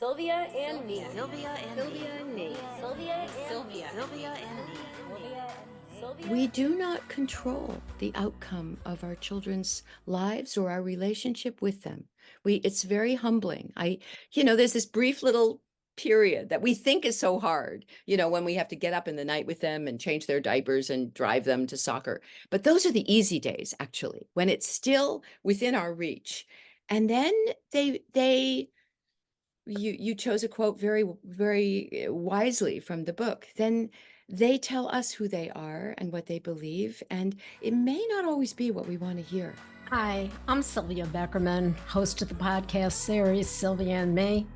Sylvia and me. Sylvia and Sylvia and me. Sylvia and Sylvia and me. Sylvia. We do not control the outcome of our children's lives or our relationship with them. It's very humbling. There's this brief little period that we think is so hard, when we have to get up in the night with them and change their diapers and drive them to soccer. But those are the easy days, actually, when it's still within our reach. And then you chose a quote very, very wisely from the book. Then they tell us who they are and what they believe, and it may not always be what we want to hear. Hi, I'm Sylvia Beckerman, host of the podcast series Sylvia and Me.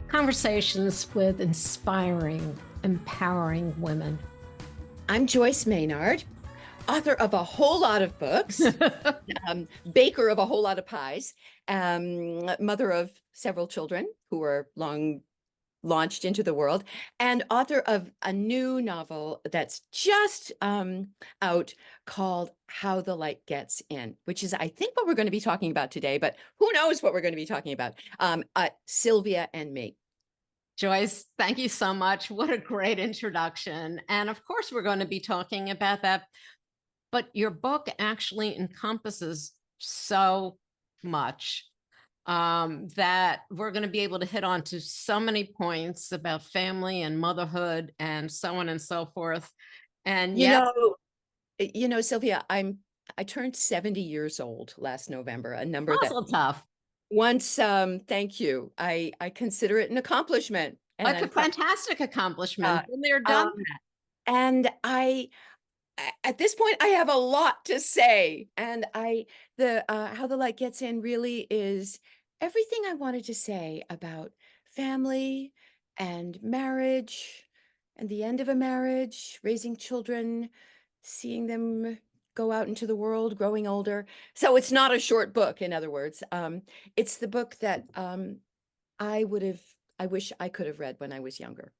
Conversations with inspiring, empowering women. I'm Joyce Maynard, author of a whole lot of books, baker of a whole lot of pies, mother of several children who were long launched into the world, and author of a new novel that's just out called How the Light Gets In, which is, I think, what we're going to be talking about today, but who knows what we're going to be talking about. Sylvia and Me. Joyce, thank you so much. What a great introduction. And of course, we're going to be talking about that. But your book actually encompasses so much that we're going to be able to hit on to so many points about family and motherhood and so on and so forth. And Sylvia, I turned 70 years old last November, a number that tough. Once, thank you. I consider it an accomplishment. Like a fantastic accomplishment. And they're done that. And at this point, I have a lot to say. And How the Light Gets In really is everything I wanted to say about family and marriage and the end of a marriage, raising children, seeing them go out into the world, growing older. So it's not a short book, in other words. It's the book that I wish I could have read when I was younger.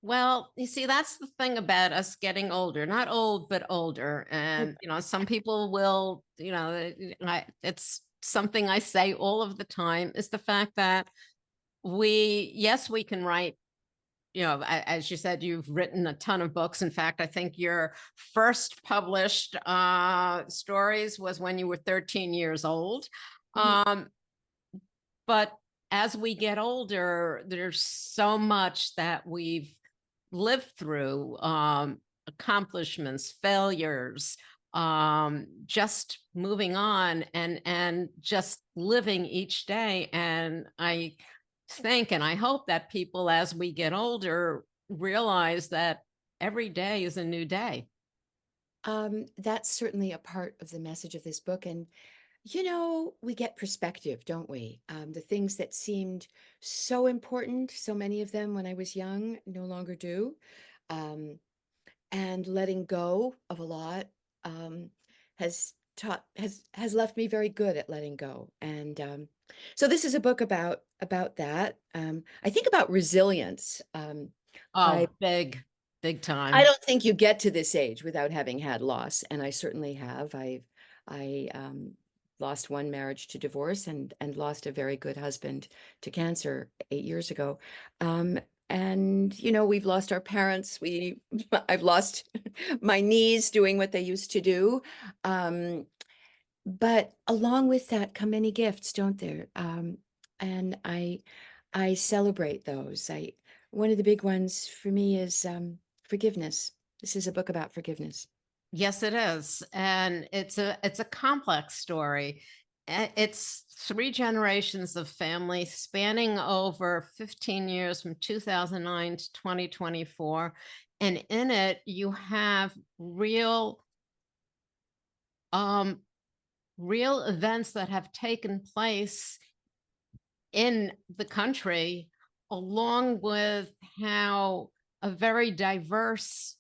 Well, you see, that's the thing about us getting older, not old, but older. And, some people will, it's something I say all of the time is the fact that we can write. As you said, you've written a ton of books. In fact, I think your first published stories was when you were 13 years old. Mm-hmm. But as we get older, there's so much that we've lived through, accomplishments, failures, just moving on and just living each day. And I think, and I hope that people, as we get older, realize that every day is a new day. That's certainly a part of the message of this book. And, we get perspective, don't we? The things that seemed so important, so many of them when I was young, no longer do. And letting go of a lot has left me very good at letting go. And so this is a book about that. I think about resilience. Big time. I don't think you get to this age without having had loss, and I certainly have. I lost one marriage to divorce and lost a very good husband to cancer 8 years ago. And we've lost our parents. I've lost my knees doing what they used to do. But along with that come many gifts, don't there? And I celebrate those. One of the big ones for me is forgiveness. This is a book about forgiveness. Yes, it is. And it's a complex story. It's 3 generations of family spanning over 15 years from 2009 to 2024. And in it, you have real events that have taken place in the country, along with how a very diverse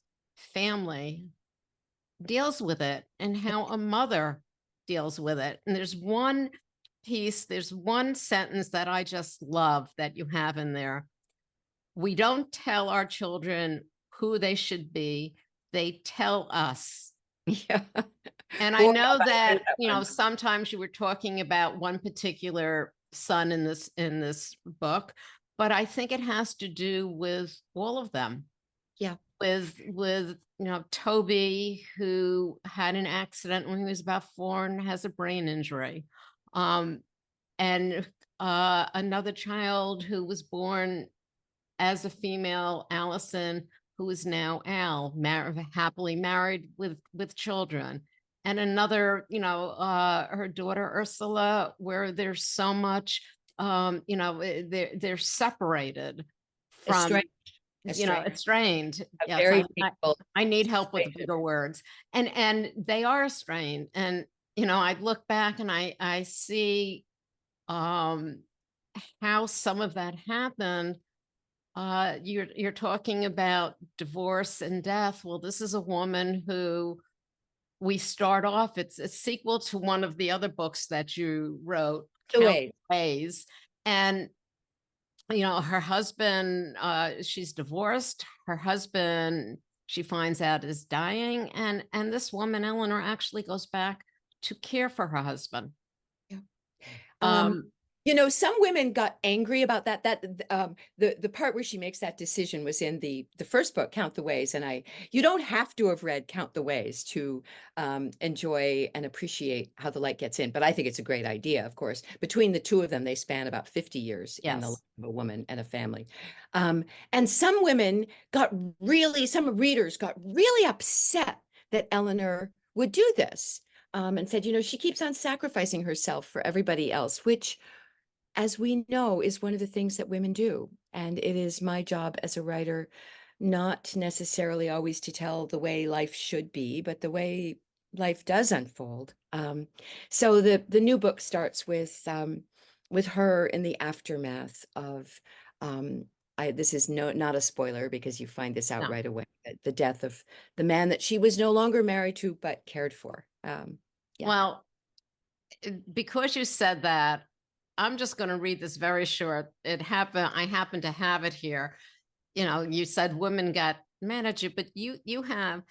family deals with it and how a mother deals with it. And there's one sentence that I just love that you have in there. We don't tell our children who they should be. They tell us. Yeah. And I know that, sometimes you were talking about one particular son in this book, but I think it has to do with all of them. Yeah. With Toby, who had an accident when he was about 4 and has a brain injury, and another child who was born as a female, Allison, who is now Al, happily married with children, and another, her daughter Ursula, where there's so much, they're separated from, Estranged. Estranged. estranged. A Yes, very painful I need help with the situation. bigger words, and they are estranged, and I look back and I see how some of that happened. You're talking about divorce and death. Well, this is a woman who we start off. It's a sequel to one of the other books that you wrote, The Count way. the Ways, and her husband. She's divorced. Her husband, she finds out, is dying, and this woman, Eleanor, actually goes back to care for her husband. Yeah. Um, Some women got angry about that. The part where she makes that decision was in the first book, Count the Ways, and you don't have to have read Count the Ways to enjoy and appreciate How the Light Gets In. But I think it's a great idea. Of course, between the two of them, they span about 50 years in the life yes. of a woman and a family. And some readers got really upset that Eleanor would do this, and said, she keeps on sacrificing herself for everybody else, which, as we know, is one of the things that women do. And it is my job as a writer not necessarily always to tell the way life should be, but the way life does unfold. So the new book starts with her in the aftermath of this is not a spoiler because you find this out No. right away, the death of the man that she was no longer married to but cared for. Yeah. Well, because you said that, I'm just going to read this very short. It happened. I happen to have it here. You said women got mad at you, but you have,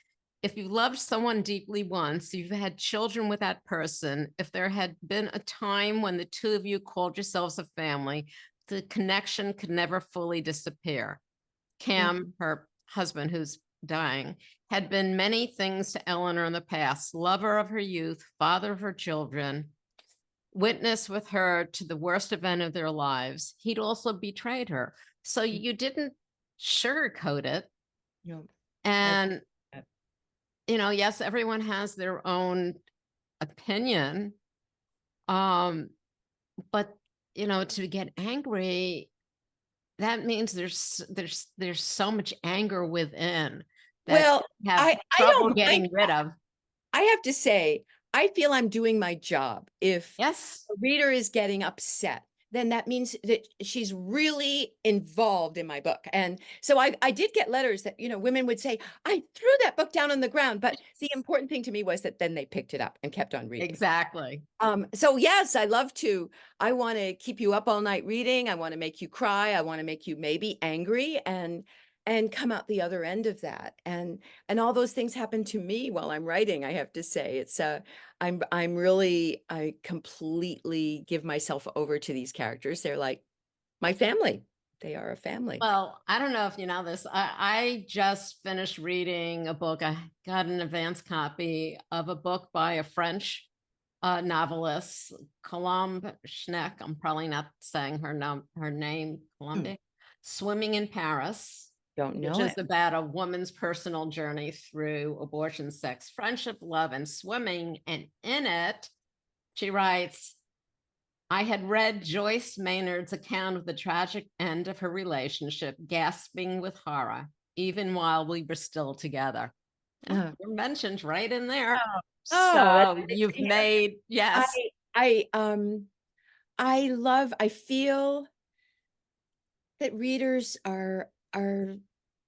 if you loved someone deeply once, you've had children with that person, if there had been a time when the two of you called yourselves a family, the connection could never fully disappear. Cam, her husband who's dying, had been many things to Eleanor in the past: lover of her youth, father of her children, witness with her to the worst event of their lives. He'd also betrayed her. So you didn't sugarcoat it. No. And, yes, everyone has their own opinion. But, to get angry, that means there's so much anger within that Well, you have I trouble don't getting mind rid of. I have to say, I feel I'm doing my job. If Yes. a reader is getting upset, then that means that she's really involved in my book. And so I did get letters that, women would say, I threw that book down on the ground. But the important thing to me was that then they picked it up and kept on reading. Exactly. So yes, I want to keep you up all night reading. I want to make you cry. I want to make you maybe angry and come out the other end of that. And all those things happen to me while I'm writing, I have to say. It's I completely give myself over to these characters. They're like my family. They are a family. Well, I don't know if you know this. I just finished reading a book. I got an advance copy of a book by a French novelist, Colombe Schneck. I'm probably not saying her name, Colombe. Swimming in Paris. Don't Which know is it. about a woman's personal journey through abortion, sex, friendship, love, and swimming. And in it, she writes, I had read Joyce Maynard's account of the tragic end of her relationship, gasping with horror, even while we were still together. You're mentioned right in there. So you've made, yes. I feel that readers are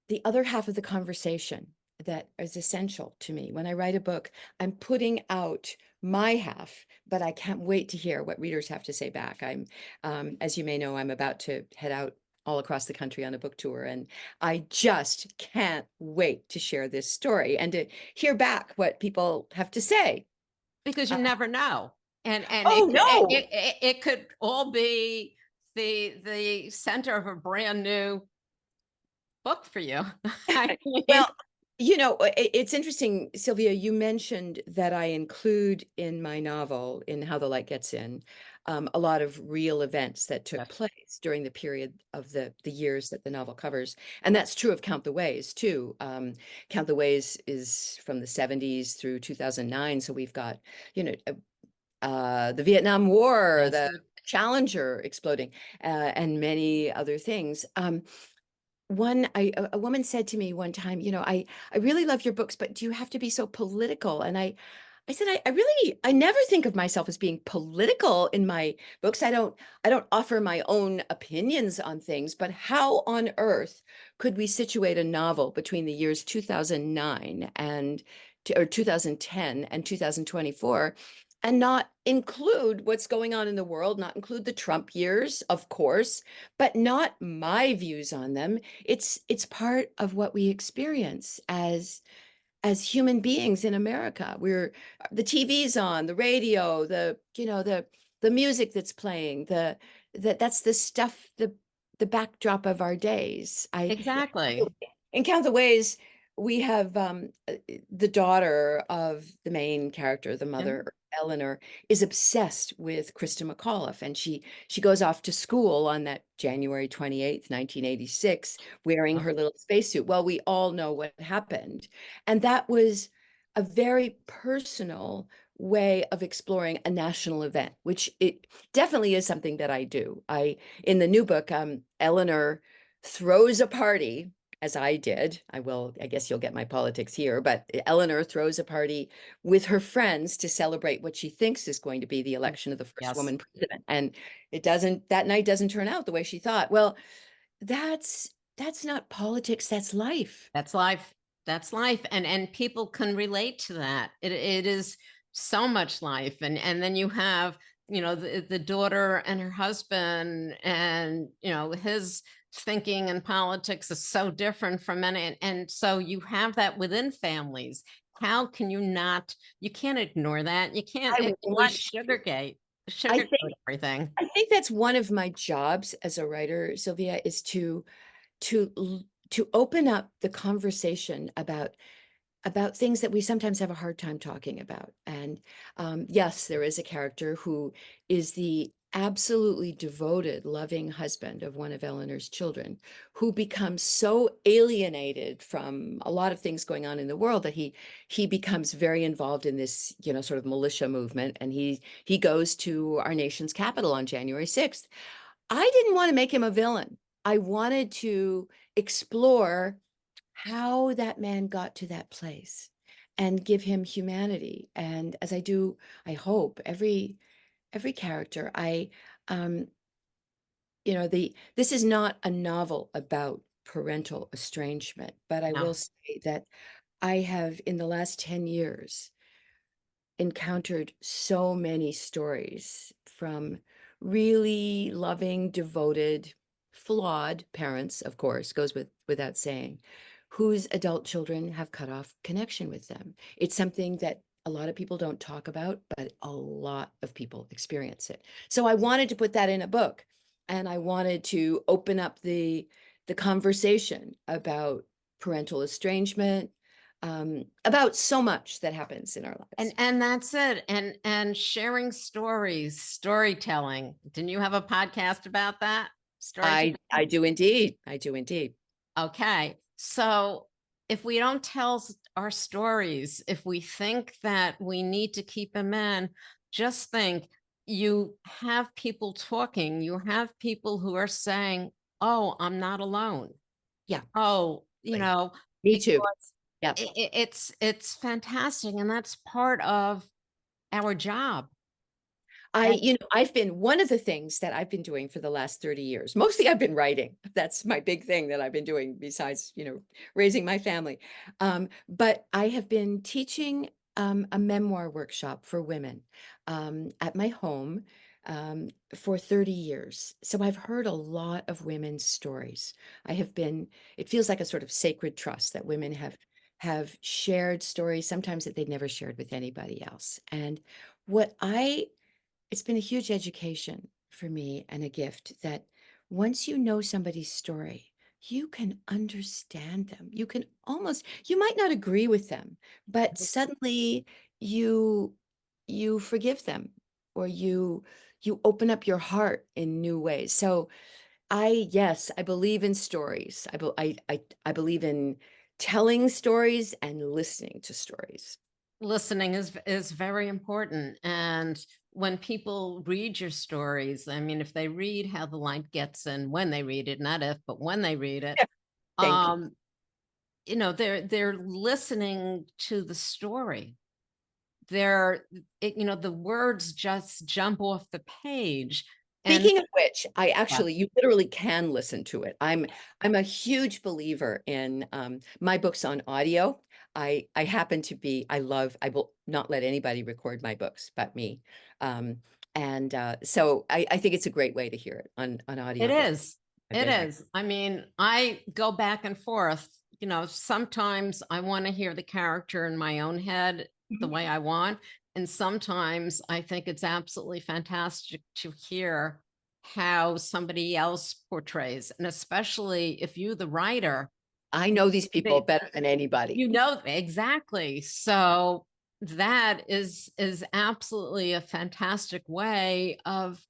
the other half of the conversation that is essential to me. When I write a book, I'm putting out my half, but I can't wait to hear what readers have to say back. As you may know, I'm about to head out all across the country on a book tour, and I just can't wait to share this story and to hear back what people have to say. Because you never know. and Oh, no. it could all be the center of a brand new book for you. I mean, Well, it's interesting, Sylvia, you mentioned that I include in my novel, in How the Light Gets In, a lot of real events that took yes, place during the period of the years that the novel covers. And that's true of Count the Ways, too. Count the Ways is from the 70s through 2009. So we've got, you know, the Vietnam War, yes, the Challenger exploding, and many other things. A woman said to me one time, I really love your books, but do you have to be so political? And I said, I never think of myself as being political in my books. I don't offer my own opinions on things, but how on earth could we situate a novel between the years 2009 or 2010 and 2024 and not include what's going on in the world, not include the Trump years, of course, but not my views on them. It's part of what we experience as human beings in America. The TV's on, the radio, the music that's playing, that's the stuff, the backdrop of our days. I exactly. In Count the Ways, we have the daughter of the main character, the Yeah. mother, Eleanor, is obsessed with Krista McAuliffe, and she goes off to school on that January 28th, 1986, wearing Oh, her little spacesuit. Well, we all know what happened. And that was a very personal way of exploring a national event, which it definitely is something that I do. In the new book, Eleanor throws a party, as I did. I guess you'll get my politics here, but Eleanor throws a party with her friends to celebrate what she thinks is going to be the election of the first yes. woman president. And that night doesn't turn out the way she thought. Well, that's not politics, that's life. That's life. That's life. And people can relate to that. It is so much life. And then you have, the daughter and her husband, and his thinking and politics is so different from many. And so you have that within families. How can you can't ignore that. You can't I you can't wish I sugarcoat think everything. I think that's one of my jobs as a writer, Sylvia, is to to open up the conversation about things that we sometimes have a hard time talking about. And yes, there is a character who is the absolutely devoted, loving husband of one of Eleanor's children, who becomes so alienated from a lot of things going on in the world that he becomes very involved in this, sort of militia movement, and he goes to our nation's capital on January 6th. I didn't want to make him a villain. I wanted to explore how that man got to that place and give him humanity. And as I do, I hope every character, um, this is not a novel about parental estrangement, but I No. will say that I have, in the last 10 years, encountered so many stories from really loving, devoted, flawed parents, of course, goes without saying, whose adult children have cut off connection with them. It's something that a lot of people don't talk about, but a lot of people experience it. So I wanted to put that in a book, and I wanted to open up the conversation about parental estrangement, about so much that happens in our lives. And that's it. And sharing stories, storytelling. Didn't you have a podcast about that? Storytelling. I do indeed. I do indeed. Okay. So if we don't tell our stories, if we think that we need to keep them in, just think you have people talking, you have people who are saying, "Oh, I'm not alone." Yeah. Oh, Right. Me too. because Yeah. it's fantastic, and that's part of our job. I've been one of the things that I've been doing for the last 30 years. Mostly I've been writing. That's my big thing that I've been doing besides, raising my family. But I have been teaching a memoir workshop for women at my home for 30 years. So I've heard a lot of women's stories. It feels like a sort of sacred trust that women have shared stories, sometimes that they'd never shared with anybody else. And what I it's been a huge education for me and a gift that once you know somebody's story, you can understand them. You can almost, you might not agree with them, but suddenly you you forgive them or you open up your heart in new ways. So yes, I believe in stories. I believe in telling stories and listening to stories. Listening is very important. And when people read your stories, I mean, if they read How the Light Gets In, when they read it, not if, but when they read it, Yeah. Thank you. um, they're listening to the story. The words just jump off the page. And Speaking of which, yeah, you literally can listen to it. I'm a huge believer in my books on audio. I happen to be, I will not let anybody record my books but me. Um, and so I think it's a great way to hear it on it audiobook. is. It is. I mean, I go back and forth. Sometimes I want to hear the character in my own head the Mhm. way I want. And sometimes I think it's absolutely fantastic to hear how somebody else portrays. And especially if you, the writer, I know these people they, better than anybody. exactly. So that is absolutely a fantastic way of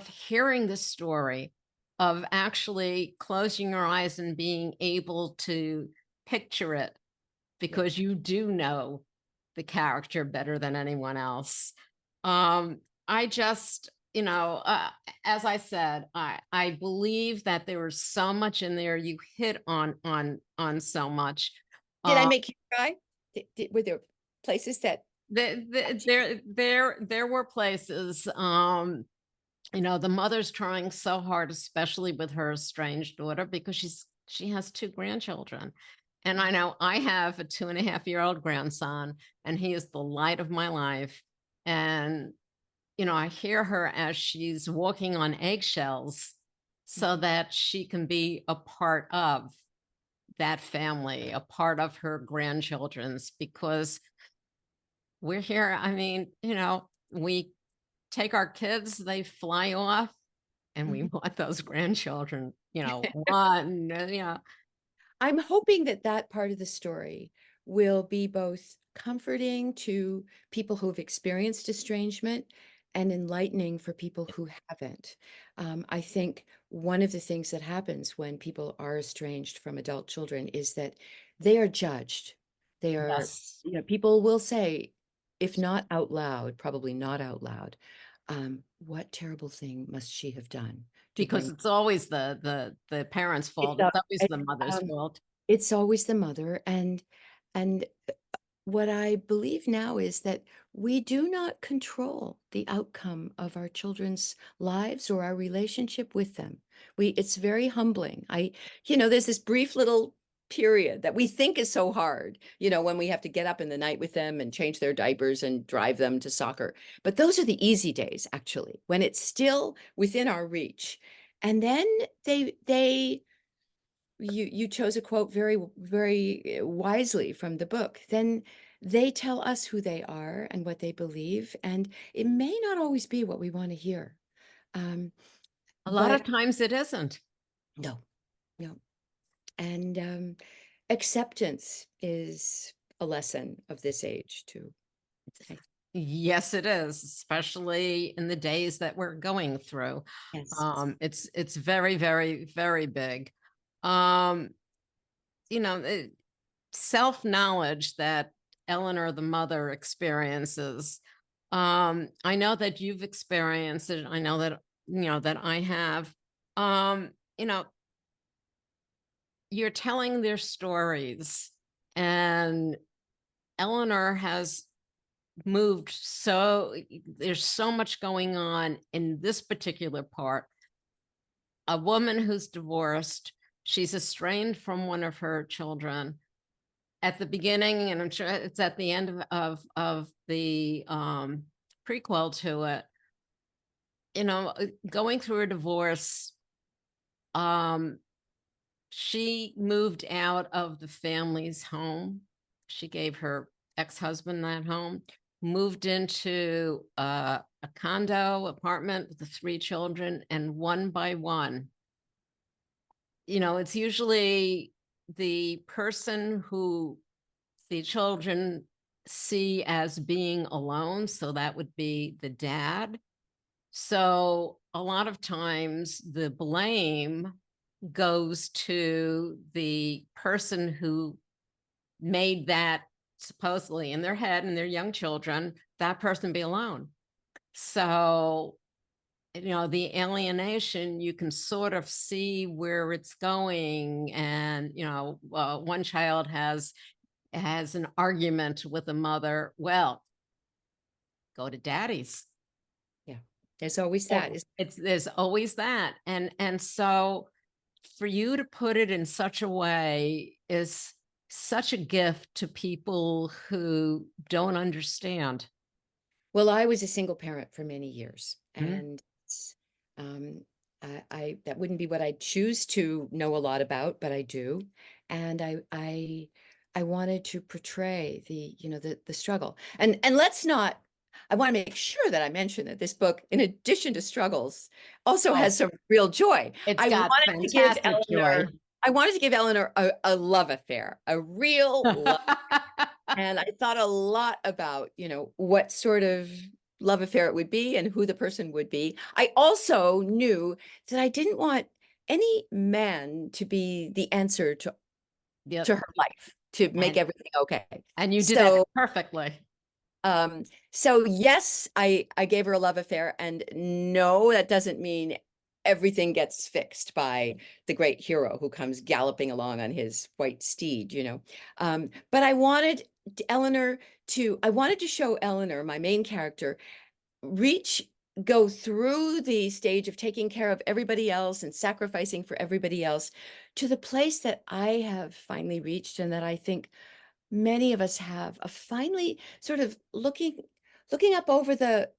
hearing the story, of actually closing your eyes and being able to picture it Yeah. because you do know the character better than anyone else. I just, as I said, I believe that there was so much in there. You hit on so much. Did I Uh, make you cry? Were there places that touched you? there were places. The mother's trying so hard, especially with her estranged daughter, because she has two grandchildren. And I know I have a 2.5-year-old grandson, and he is the light of my life. And, I hear her as she's walking on eggshells so Mhm. that she can be a part of that family, a part of her grandchildren's, because we're here. I mean, we take our kids, they fly off, and we Mhm. want those grandchildren, one, I'm hoping that that part of the story will be both comforting to people who've experienced estrangement and enlightening for people who haven't. I think one of the things that happens when people are estranged from adult children is that they are judged. They are, yes, people will say, if not out loud, probably not out loud, what terrible thing must she have done to because bring it's always the parents' it's fault. a, It's always it's the mother's fault. it's always the mother, and what I believe now is that we do not control the outcome of our children's lives or our relationship with them. It's very humbling. There's this brief little period that we think is so hard, when we have to get up in the night with them and change their diapers and drive them to soccer. But those are the easy days, actually, when it's still within our reach. And then they you chose a quote very very wisely from the book. Then they tell us who they are and what they believe, and it may not always be what we want to hear. um, A lot but of times it isn't. no, no. And acceptance is a lesson of this age too. I, Yes, it is, especially in the days that we're going through. yes. It's very, very, very big. Um, self-knowledge that Eleanor, the mother, experiences. I know that you've experienced it. I know that I have. Um, you know, you're telling their stories, and Eleanor has moved there's so much going on in this particular part. A woman who's divorced, she's estranged from one of her children at the beginning, and I'm sure it's at the end of the prequel to it. Going through a divorce, um, she moved out of the family's home. She gave her ex-husband that home. moved into a condo apartment with the 3 children, and one by one, it's usually the person who the children see as being alone. So that would be the dad. So a lot of times the blame goes to the person who made that supposedly in their head and their young children, that person be alone. So, the alienation, you can sort of see where it's going. And, one child has an argument with the mother. Well, go to daddy's. Yeah. There's always that. There's always that. And so for you to put it in such a way is such a gift to people who don't understand. Well, I was a single parent for many years, Mhm. and um, I that wouldn't be what I choose to know a lot about, but I do, and I wanted to portray the struggle, and let's not. I want to make sure that I mention that this book, in addition to struggles, also Oh, has some real joy. it's I got wanted to give fantastic joy. I wanted to give Eleanor a love affair, a real love. And I thought a lot about, what sort of love affair it would be and who the person would be. I also knew that I didn't want any man to be the answer to Yep. her life, to make And- everything okay. And you did that So, perfectly. so yes, I gave her a love affair, and no, that doesn't mean everything gets fixed by the great hero who comes galloping along on his white steed, But I wanted I wanted to show Eleanor, my main character, go through the stage of taking care of everybody else and sacrificing for everybody else to the place that I have finally reached, and that I think many of us have, of finally sort of looking up over the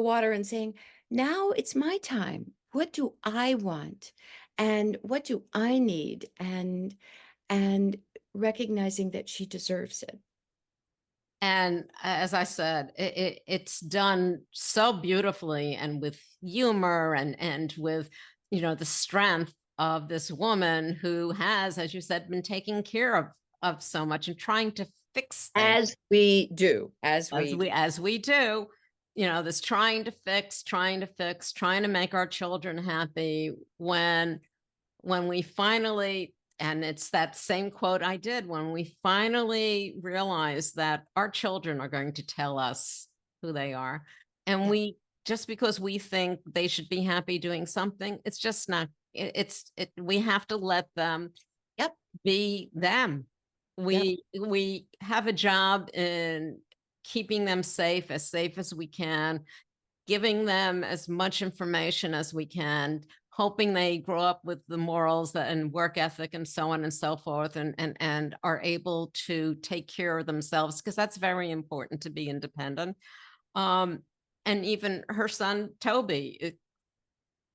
water and saying, now it's my time. What do I want? And what do I need? And recognizing that she deserves it. And as I said, it's done so beautifully, and with humor, and with, the strength of this woman who has, as you said, been taking care of so much and trying to fix things. As we do. As we do, this trying to fix, trying to make our children happy, when we finally, and it's that same quote I did, when we finally realize that our children are going to tell us who they are, and Yeah. we, just because we think they should be happy doing something, it's just not, we have to let them Yep. be them. We have a job in keeping them safe as we can, giving them as much information as we can, hoping they grow up with the morals and work ethic and so on and so forth, and are able to take care of themselves, because that's very important, to be independent. And even her son, Toby,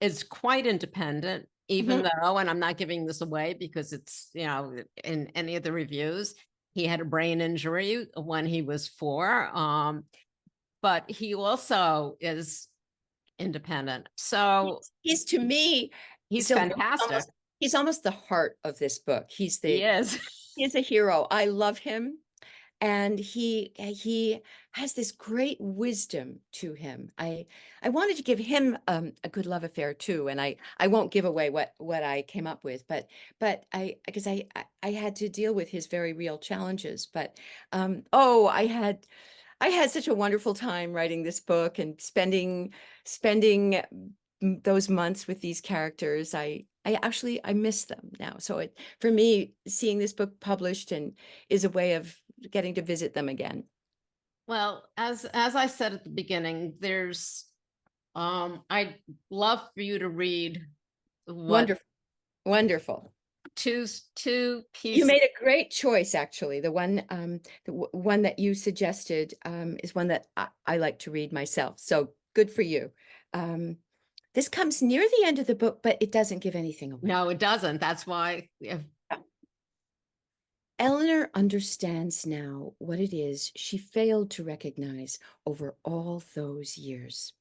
is quite independent, even though, and I'm not giving this away because it's, in any of the reviews, he had a brain injury when he was 4. But he also is independent. So He's, to me, he's so fantastic. he's almost the heart of this book. He is. He's a hero. I love him. And he has this great wisdom to him. I wanted to give him a good love affair too, and I won't give away what I came up with, but because I had to deal with his very real challenges. But I had such a wonderful time writing this book and spending those months with these characters. I miss them now. So for me, seeing this book published is a way of getting to visit them again. Well, as I said at the beginning, there's I'd love for you to read Wonderful. two pieces. You made a great choice, actually. The one that you suggested is one that I like to read myself. So good for you. This comes near the end of the book, but it doesn't give anything away. No, it doesn't. That's why. Eleanor understands now what it is she failed to recognize over all those years.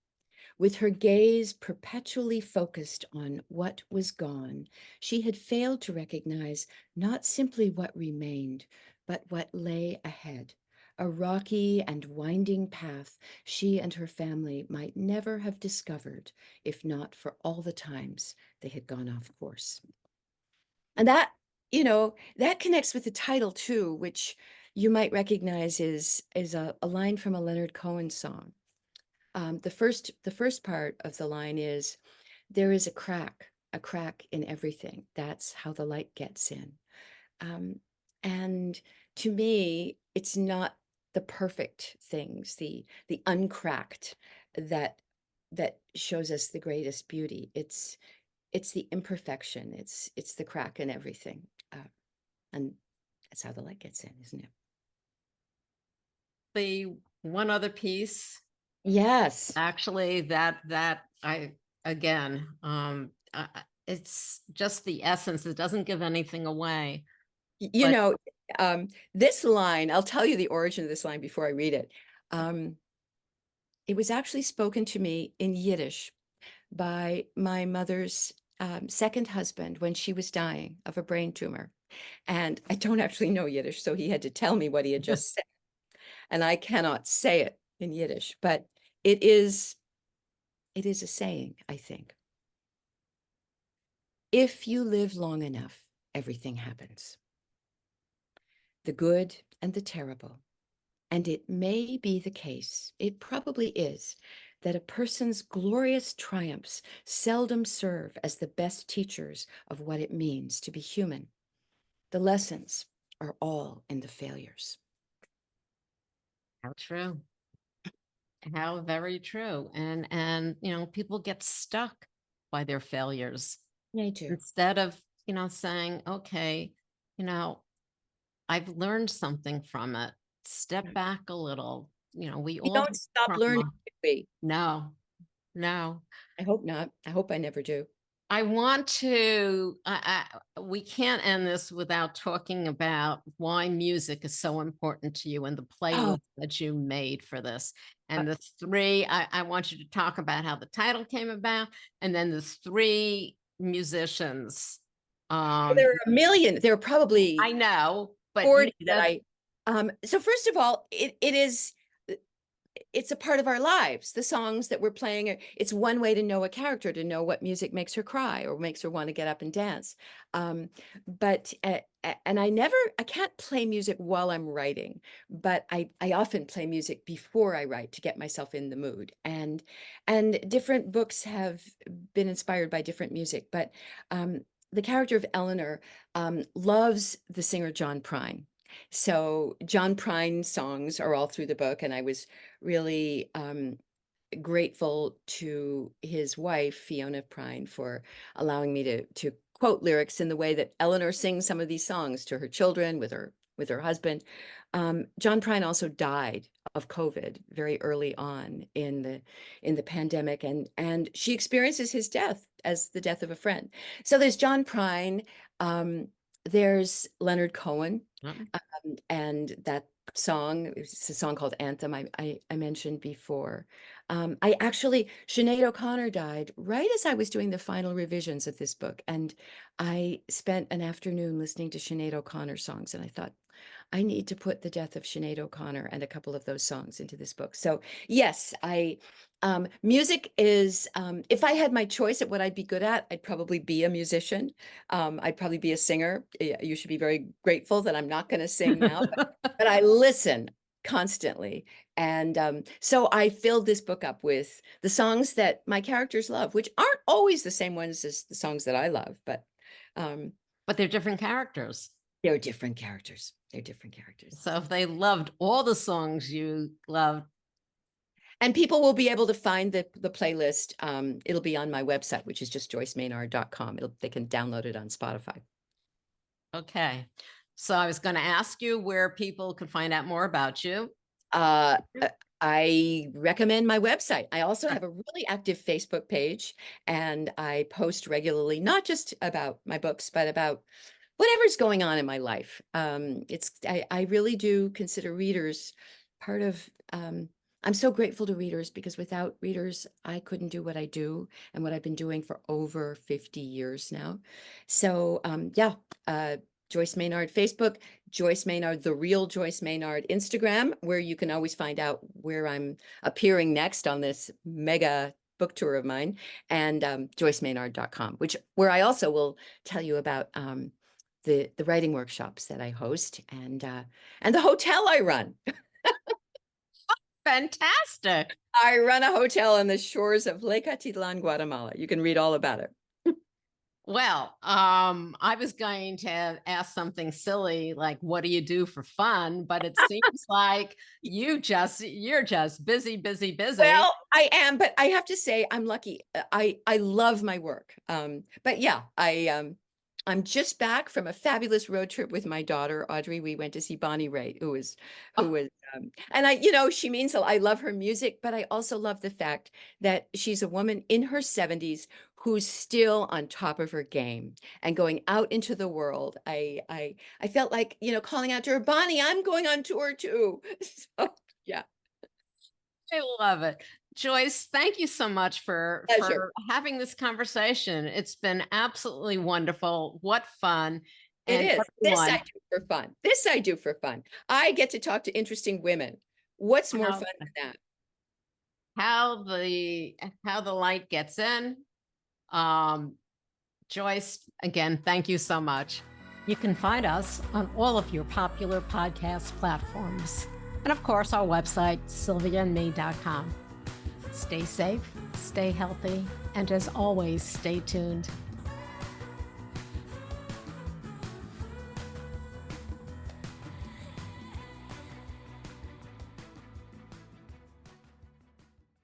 With her gaze perpetually focused on what was gone, she had failed to recognize not simply what remained, but what lay ahead, a rocky and winding path she and her family might never have discovered if not for all the times they had gone off course. And that, that connects with the title too, which you might recognize is a line from a Leonard Cohen song. The first part of the line is, there is a crack in everything. That's how the light gets in. And to me, it's not the perfect things, the uncracked that shows us the greatest beauty. It's the imperfection. It's the crack in everything. And that's how the light gets in, isn't it? The one other piece, Yes. actually, that I again, it's just the essence. It doesn't give anything away. You But know, this line, I'll tell you the origin of this line before I read it. It was actually spoken to me in Yiddish by my mother's second husband when she was dying of a brain tumor. And I don't actually know Yiddish, so he had to tell me what he had just said. And I cannot say it in Yiddish, but it is a saying, I think. If you live long enough, everything happens. The good and the terrible. And it may be the case, it probably is, that a person's glorious triumphs seldom serve as the best teachers of what it means to be human. The lessons are all in the failures. how true. How very true. And people get stuck by their failures They do. instead of, saying, okay, I've learned something from it. Step back a little. We We all don't have stop learning, trauma. do we? No, no. I hope not. I hope I never do. I want to, we can't end this without talking about why music is so important to you and the Oh, playlist that you made for this. uh, And the three, I want you to talk about how the title came about, and then the three musicians. there are a million. There are probably I know, but 40 that so first of all, it's a part of our lives. The songs that we're playing, it's one way to know a character, to know what music makes her cry or makes her want to get up and dance. But and I can't play music while I'm writing, but I often play music before I write to get myself in the mood. And different books have been inspired by different music, but the character of Eleanor loves the singer John Prine. So John Prine songs are all through the book, and I was really grateful to his wife, Fiona Prine, for allowing me to quote lyrics in the way that Eleanor sings some of these songs to her children with her husband. John Prine also died of COVID very early on in the pandemic, and she experiences his death as the death of a friend. So there's John Prine, there's Leonard Cohen, and that song, it's a song called Anthem I mentioned before. Sinead O'Connor died right as I was doing the final revisions of this book, and I spent an afternoon listening to Sinead O'Connor songs, and I thought, I need to put the death of Sinead O'Connor and a couple of those songs into this book. So yes, music is, if I had my choice at what I'd be good at, I'd probably be a musician. I'd probably be a singer. You should be very grateful that I'm not going to sing now, but I listen constantly. And so I filled this book up with the songs that my characters love, which aren't always the same ones as the songs that I love, but they're different characters. they're different characters. They're different characters. So if they loved all the songs you loved. And people will be able to find the playlist. It'll be on my website, which is just joycemaynard.com. They can download it on Spotify. Okay. So I was going to ask you where people could find out more about you. I recommend my website. I also have a really active Facebook page, and I post regularly, not just about my books, but about whatever's going on in my life. I really do consider readers part of, I'm so grateful to readers because without readers, I couldn't do what I do and what I've been doing for over 50 years now. So, Joyce Maynard, Facebook, Joyce Maynard, The Real Joyce Maynard, Instagram, where you can always find out where I'm appearing next on this mega book tour of mine, and joycemaynard.com, where I also will tell you about the writing workshops that I host and the hotel I run. Fantastic. I run a hotel on the shores of Lake Atitlan, Guatemala. You can read all about it. Well, I was going to ask something silly like, what do you do for fun? But it seems like you're just busy, busy, busy. Well, I am, but I have to say I'm lucky. I love my work. But yeah, I'm just back from a fabulous road trip with my daughter, Audrey. We went to see Bonnie Raitt, who was, and she means, I love her music, but I also love the fact that she's a woman in her 70s who's still on top of her game and going out into the world. I felt like, calling out to her, Bonnie, I'm going on tour too. So, yeah. I love it. Joyce, thank you so much for having this conversation. It's been absolutely wonderful. What fun. It is. This I do for fun. This I do for fun. I get to talk to interesting women. What's more fun than that? How the light gets in. Joyce, again, thank you so much. You can find us on all of your popular podcast platforms. And of course, our website, sylviaandme.com. Stay safe, stay healthy, and as always, stay tuned.